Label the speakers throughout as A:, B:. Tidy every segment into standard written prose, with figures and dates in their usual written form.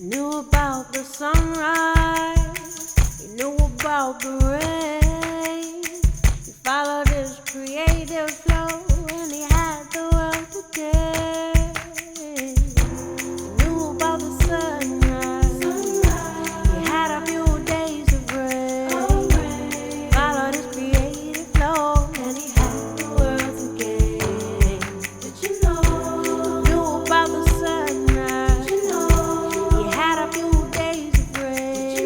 A: Knew about the sunrise, you knew about the rain. You followed his creative flow, and he had the world to gain. You knew about the sunrise, he had a few days of rain. Followed his creative flow, and he had the world to gain. Did you know? Knew about the sunrise, he had a few days of rain.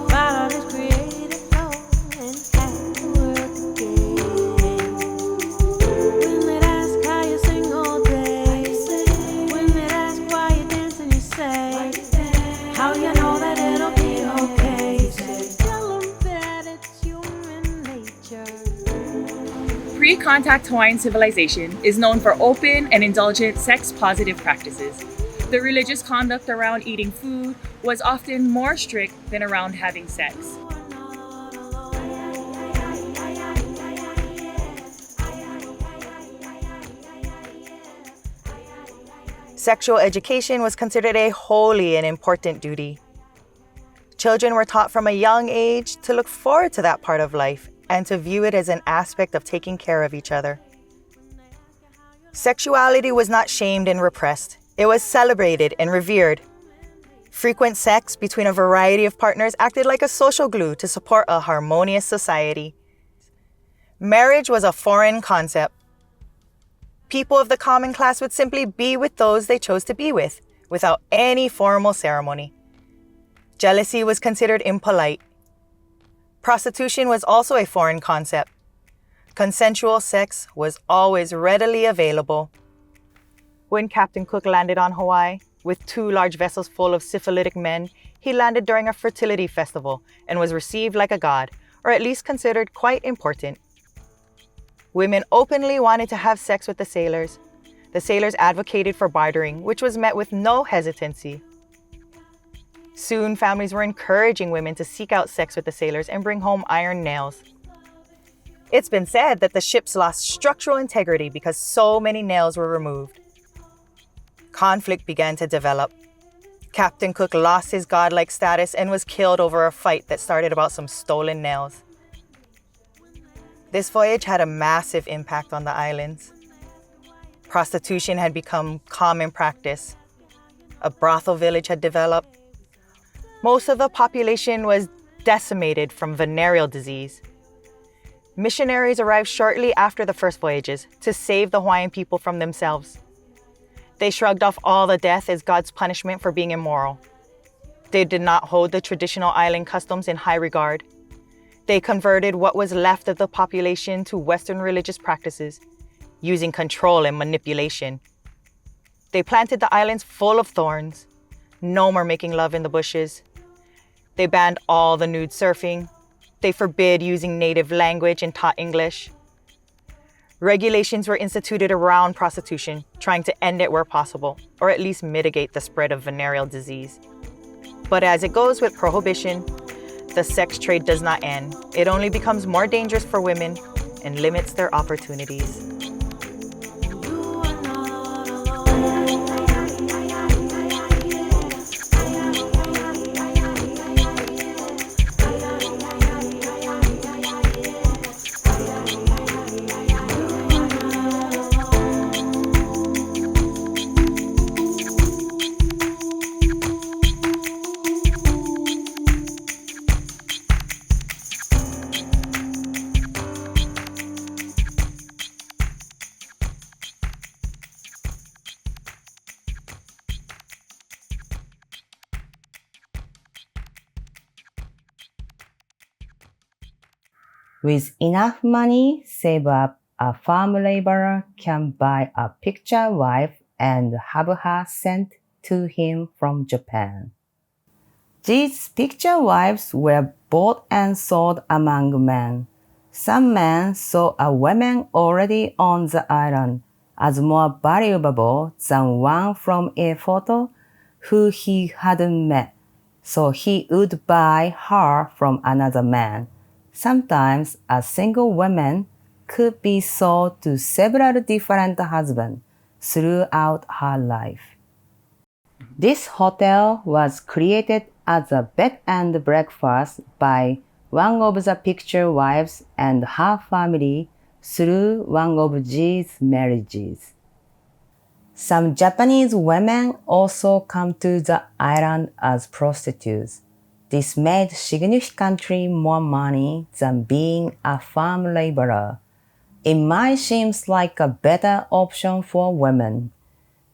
A: Followed his creative flow, and he had the world to gain. When they ask how you sing all day, when they ask why you dance and you say, how you know that it'll be okay, tell them that it's human nature.
B: Pre-contact Hawaiian civilization is known for open and indulgent sex-positive practices. The religious conduct around eating food was often more strict than around having sex.
C: Sexual education was considered a holy and important duty. Children were taught from a young age to look forward to that part of life and to view it as an aspect of taking care of each other. Sexuality was not shamed and repressed. It was celebrated and revered. Frequent sex between a variety of partners acted like a social glue to support a harmonious society. Marriage was a foreign concept. People of the common class would simply be with those they chose to be with, without any formal ceremony. Jealousy was considered impolite. Prostitution was also a foreign concept. Consensual sex was always readily available. When Captain Cook landed on Hawaii with 2 large vessels full of syphilitic men, he landed during a fertility festival and was received like a god, or at least considered quite important. Women openly wanted to have sex with the sailors. The sailors advocated for bartering, which was met with no hesitancy. Soon, families were encouraging women to seek out sex with the sailors and bring home iron nails. It's been said that the ships lost structural integrity because so many nails were removed. Conflict began to develop. Captain Cook lost his godlike status and was killed over a fight that started about some stolen nails. This voyage had a massive impact on the islands. Prostitution had become common practice. A brothel village had developed. Most of the population was decimated from venereal disease. Missionaries arrived shortly after the first voyages to save the Hawaiian people from themselves. They shrugged off all the death as God's punishment for being immoral. They did not hold the traditional island customs in high regard. They converted what was left of the population to Western religious practices, using control and manipulation. They planted the islands full of thorns. No more making love in the bushes. They banned all the nude surfing. They forbid using native language and taught English. Regulations were instituted around prostitution, trying to end it where possible, or at least mitigate the spread of venereal disease. But as it goes with prohibition, the sex trade does not end. It only becomes more dangerous for women and limits their opportunities.
D: With enough money saved up, a farm laborer can buy a picture wife and have her sent to him from Japan. These picture wives were bought and sold among men. Some men saw a woman already on the island as more valuable than one from a photo who he hadn't met, so he would buy her from another man. Sometimes a single woman could be sold to several different husbands throughout her life. This hotel was created as a bed and breakfast by one of the picture wives and her family through one of G's marriages. Some Japanese women also come to the island as prostitutes. This made significantly more money than being a farm laborer. It might seem like a better option for women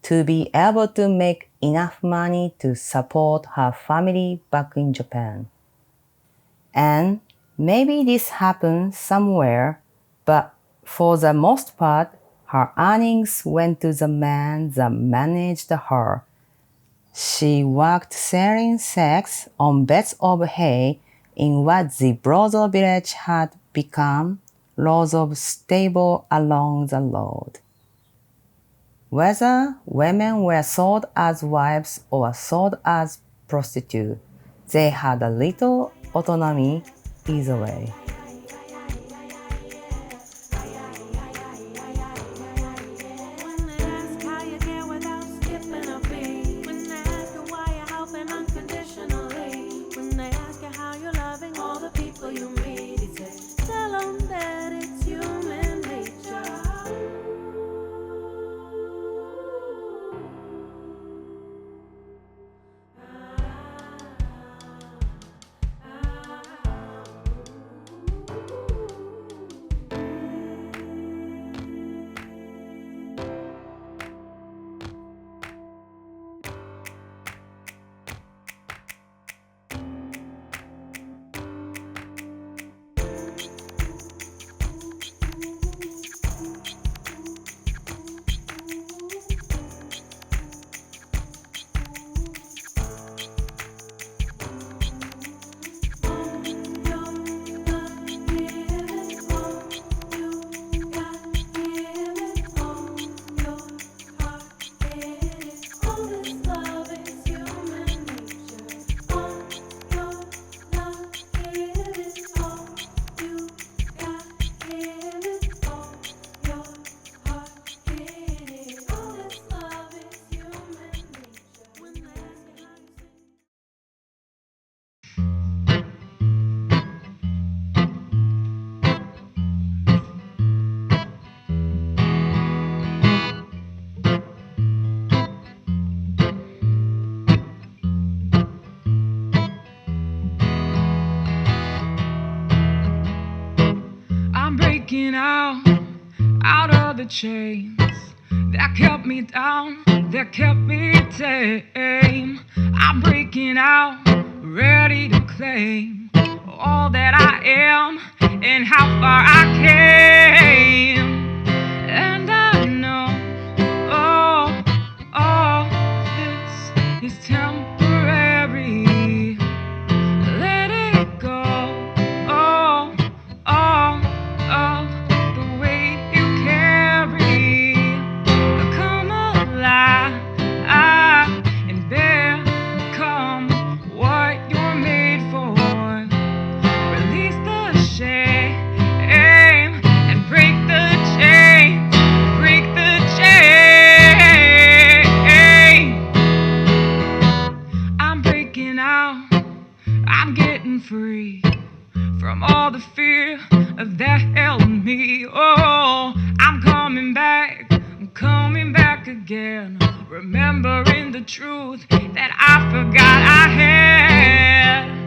D: to be able to make enough money to support her family back in Japan. And maybe this happened somewhere, but for the most part, her earnings went to the man that managed her. She worked selling sex on beds of hay in what the brothel village had become rows of stable along the road. Whether women were sold as wives or sold as prostitutes, they had a little autonomy either way.
A: When they ask how you care without skipping a beat, when they ask you why you're helping unconditionally, when they ask you how you're loving all the people you meet, you say, tell them that it's human nature.
B: I'm breaking out of the chains that kept me down, that kept me tame. I'm breaking out, ready to claim all that I am and how far I came. And I know, this is temporary. Let it go, of the weight you carry. Come alive and become what you're made for. Release the shame and break the chains. Break the chain. I'm breaking out. I'm getting free from all the fear of that held me. Oh, I'm coming back again, remembering the truth that I forgot I had.